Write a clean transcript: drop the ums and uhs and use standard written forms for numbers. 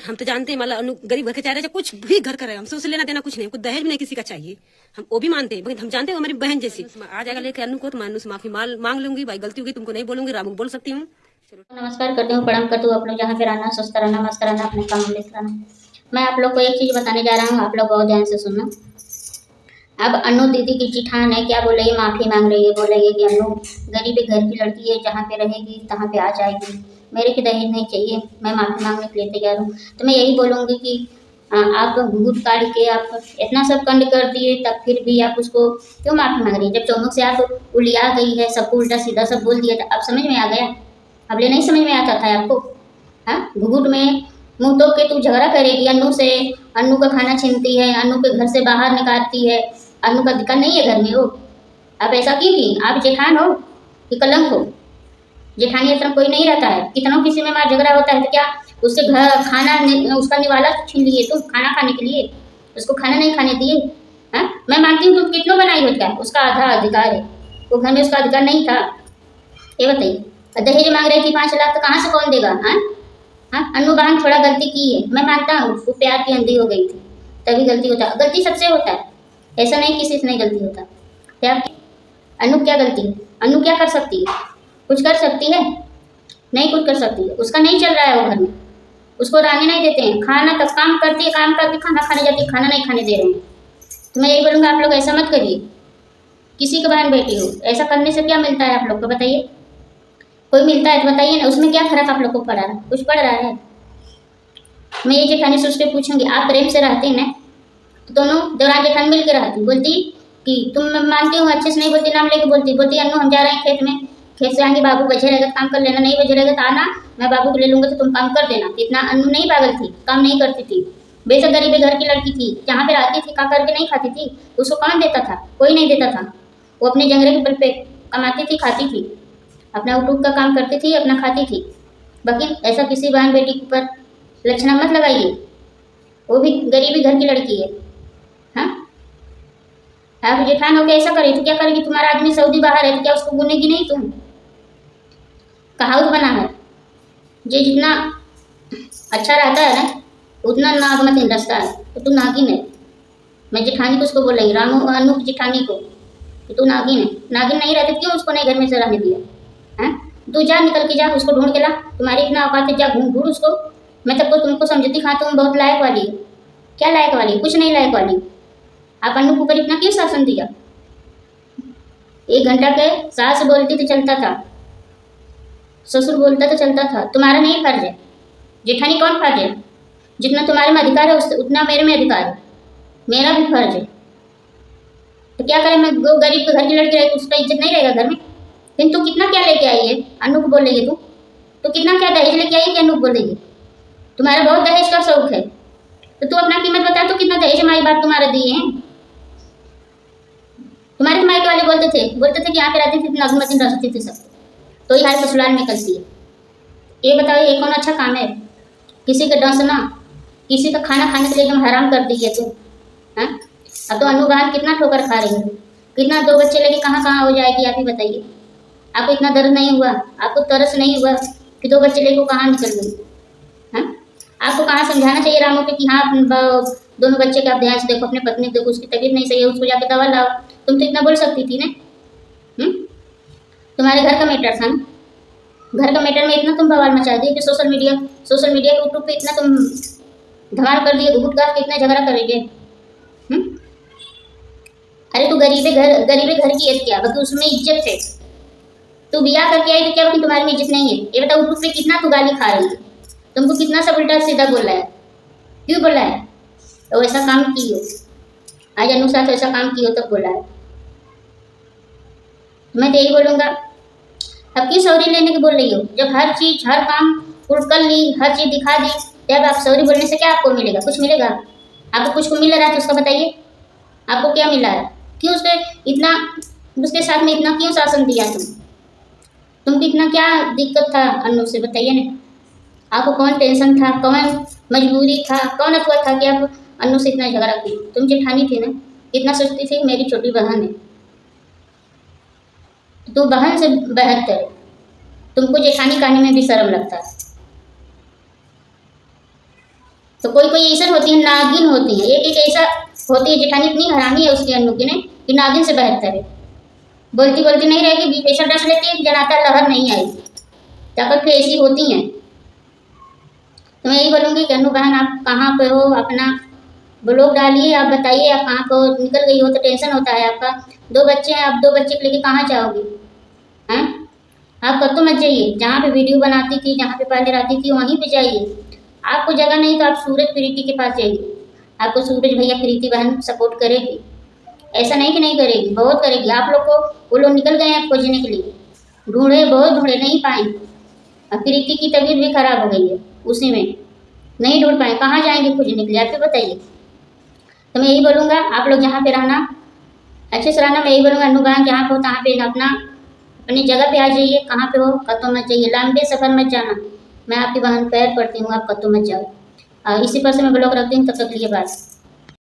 हम तो जानते हैं मतलब गरीब घर के चाह रहे कुछ भी घर का रहे, हमसे उसे लेना देना कुछ नहीं, कुछ दहेज भी नहीं किसी का चाहिए, हम वो भी मानते हैं, हम जानते हैं हमारी बहन जैसी आ जाएगा लेके अनु को, तो मैं अनु से माफी मांग लूंगी, भाई गलती होगी तुमको नहीं बोलूंगी, रामू बोल सकती हूँ। नमस्कार करती हूँ, प्रणाम करती हूँ। आप लोग जहाँ पे रहना, स्वस्थ रहना, मस्त रहना, अपने काम में व्यस्त रहना। मैं आप लोग को एक चीज़ बताने जा रहा हूँ, आप लोग बहुत ध्यान से सुनना। अब अनु दीदी की जिठान है, क्या बोल रही है, माफ़ी मांग रही है, बोल रही है कि अनु गरीब घर की लड़की है, जहाँ पे रहेगी तहाँ पे आ जाएगी, मेरे को दहेज नहीं चाहिए, मैं माफ़ी मांगने के लिए तैयार हूँ। तो मैं यही बोलूँगी कि आप घूट काट के आप इतना सब कंड कर दिए, तब फिर भी आप उसको क्यों माफ़ी मांग रही है? जब चौमुख से आप उलिया गई है, सबको उल्टा सीधा सब बोल दिया, तो अब समझ में आ गया? अबले नहीं समझ में आता था आपको? हाँ, घुघुट में मुंह तो के तू झगड़ा करेगी अनु से, अनु का खाना छीनती है, अनु के घर से बाहर निकालती है, अनु का दिक्कत नहीं है घर में वो। आप ऐसा क्यों की? आप जेठान हो कि कलंक हो? जेठानी इस तरह कोई नहीं रहता है, कितनों किसी में मार झगड़ा होता है तो क्या उससे घर खाना उसका निवाला छीन लिए तुम खाना खाने के लिए, उसको खाना नहीं खाने दिए? हाँ, मैं मानती हूँ तुम कितनों बनाई होता है, उसका आधा अधिकार है, वो घर में उसका अधिकार नहीं था। ये बताइए, दहेज मांग रही थी 5 लाख, तो कहाँ से कौन देगा? हाँ हाँ, अनु बहन थोड़ा गलती की है, मैं मानता हूँ, वो प्यार की अंधी हो गई थी, तभी गलती होता है, गलती सबसे होता है, ऐसा नहीं किसी से नहीं गलती होता। क्या अनु क्या गलती है? अनु क्या कर सकती है? कुछ कर सकती है? नहीं कुछ कर सकती है, उसका नहीं चल रहा है वो घर में, उसको रहने नहीं देते हैं, खाना तक काम करती है, काम करके खाना खाने जाती है, खाना नहीं खाने दे रहे हैं। तो मैं यही बोलूँगा, आप लोग ऐसा मत करिए, किसी की बहन बेटी हो, ऐसा करने से क्या मिलता है आप लोग को बताइए? कोई मिलता है तो बताइए ना, उसमें क्या फर्क आप लोग को पड़ रहा है? कुछ पड़ रहा है? मैं ये जेठानी सोच के पूछूंगी, आप प्रेम से रहते हैं ना, तो दोनों देवरान जेठानी मिल के रहती, बोलती कि तुम मानती हूँ अच्छे से नहीं बोलती, नाम लेके बोलती, बोलती अनु हम जा रहे हैं खेत में, खेत से आएंगे, बाबू बचे रहेगा तो काम कर लेना, नहीं बचे रहेगा तो आना, मैं बाबू को ले लूंगा तो तुम काम कर देना। इतना अनु नहीं पागल थी, काम नहीं करती थी, बेशक गरीबी घर की लड़की थी, जहाँ पे रहती थी काम करके नहीं खाती थी, उसको कौन देता था? कोई नहीं देता था, वो अपने जंगरे के बल पे कमाती थी, खाती थी, अपना यूट्यूब का काम करती थी, अपना खाती थी। बाकी ऐसा किसी बहन बेटी के ऊपर लक्षणा मत लगाइए, वो भी गरीबी घर की लड़की है। हाँ, आप जेठान होकर ऐसा करे तो क्या करेगी? तुम्हारा आदमी सऊदी बाहर है तो क्या उसको गुनेगी नहीं तुम? कहावत बना है, जो जितना अच्छा रहता है ना उतना नाग मत रसता है, तो तू नागिन है। मैं जेठानी को उसको बोलेंगी, रामू अनु की जेठानी को, कि तू नागिन है, नागिन नहीं रहती क्यों उसको नहीं घर में से रहने दिया? हैं? तू जा, निकल के जा, उसको ढूंढ के ला, तुम्हारी इतना औकात है, जा ढूंढ उसको। मैं तब को तुमको समझती, हाँ तुम बहुत लायक वाली हो। क्या लायक वाली? कुछ नहीं लायक वाली। आप अनु के ऊपर इतना क्यों शासन दिया? 1 घंटा के सास बोलती तो चलता था, ससुर बोलता तो चलता था, तुम्हारा नहीं फर्ज है। जेठानी कौन फर्ज है? जितना तुम्हारे में अधिकार है उतना मेरे में अधिकार है, मेरा भी फर्ज है। तो क्या करें, मैं वो गरीब के घर की लड़की रहेगी, उसका इज्जत नहीं रहेगा घर में? लेकिन तू कितना क्या लेके आई है? अनु को बोल रही है तू कितना क्या दहेज लेके आई है कि अनु को बोल रही है? तुम्हारा बहुत दहेज का शौक है, तो तू अपना कीमत बता, तो कितना दहेज हमारी बाप तुम्हारे दिए हैं? तुम्हारे मायके वाले बोलते थे कि यहाँ पे रहती थी नगमती रखती थी सब, तो ही हर ससुराल में करती है। ये बताओ, ये कौन अच्छा काम है? किसी का डसना, किसी का खाना खाने के लिए एकदम हराम कर दी है तू। हाँ, अब तो अनु बहन कितना ठोकर खा रही है, कितना 2 बच्चे लेके कहाँ कहाँ हो जाएगी, आप ही बताइए। आपको इतना दर्द नहीं हुआ, आपको तरस नहीं हुआ कि 2 बच्चे लेको कहाँ निकल गई? हाँ, आपको कहाँ समझाना चाहिए रामू पे कि हाँ दोनों बच्चे के आप ध्यान से देखो, अपने पत्नी को देखो, उसकी तबीयत नहीं सही है, उसको जाके दवा लाओ। तुम तो इतना बोल सकती थी ना। तुम्हारे घर का मैटर था ना, घर का मैटर में इतना तुम बवाल मचा दिए कि सोशल मीडिया के यूट्यूब पे इतना तुम धमाल कर दिए, घुट गाट के इतना झगड़ा करेंगे। अरे तू गरीबे घर की है क्या? बाकी उसमें इज्जत है, तू बिया करके आई तो क्या बाकी तुम्हारी में इज्जत नहीं है? ये बताओ, यूट्यूब पे कितना तू गाली खा रही है, तुमको कितना सब उल्टा सीधा बोल रहा है, क्यों बोल रहा है? तो ऐसा काम की हो, आज अनु साथ ऐसा काम की हो तब बोला है। मैं तो यही बोलूँगा, अब क्यों सॉरी लेने की बोल रही हो? जब हर चीज़ हर काम उल्ट कर ली, हर चीज़ दिखा दी, तब आप सॉरी बोलने से क्या आपको मिलेगा? कुछ मिलेगा? आपको कुछ को मिल रहा है तो उसका बताइए, आपको क्या मिला है? क्यों उसके साथ में इतना क्यों शासन दिया तुमको इतना क्या दिक्कत था अनु से, बताइए ना। आपको कौन टेंशन था, कौन मजबूरी था, कौन अफवाह था कि आप अनु से इतना झगड़ा की? तुम जेठानी थी ना, इतना सोचती थी मेरी छोटी बहन है, तो बहन से बेहतर तुमको जेठानी कहने में भी शर्म लगता है। तो कोई कोई ऐसा होती है, नागिन होती है, एक एक ऐसा होती है जेठानी इतनी हरामी है उसकी अन्नू की ने कि नागिन से बेहतर है। बोलती बोलती नहीं रहेगी, बीच ऐसा डस लेती है कि जनाता लहर नहीं आएगी। ताकत फिर ऐसी होती हैं। तो मैं यही बोलूँगी कि अन्नू बहन आप कहाँ पे हो, अपना ब्लॉग डालिए, आप बताइए आप कहाँ को निकल गई हो, तो टेंशन होता है आपका। 2 बच्चे हैं, आप 2 बच्चे को लेके कहाँ जाओगी हैं? आप कब तो मत जाइए, जहाँ पे वीडियो बनाती थी, जहाँ पे पहले रहती थी वहीं पे जाइए। आपको जगह नहीं तो आप सूरज प्रीति के पास जाइए, आपको सूरज भैया प्रीति बहन सपोर्ट करेगी। ऐसा नहीं कि नहीं करेगी, बहुत करेगी। आप लोग को वो लोग निकल गए हैं खोजने के लिए, ढूंढे बहुत ढूंढे, नहीं पाए। अब प्रीति की तबीयत भी खराब हो गई है, उसी में नहीं ढूंढ पाए, कहाँ जाएंगे खोजने के लिए, आप बताइए। तो मैं यही बोलूँगा आप लोग जहाँ पे रहना अच्छे से रहना। मैं यही बोलूँगा अन्नू बहन जहाँ पे हो तहाँ पे अपना अपनी जगह पे आ जाइए, कहाँ पे हो कतो मत जाइए, लंबे सफ़र मत जाना। मैं आपकी बहन पैर पड़ती हूँ, आप कतो मत जाओ। इसी पर से मैं ब्लॉग रखती हूँ, तब तक के लिए बात।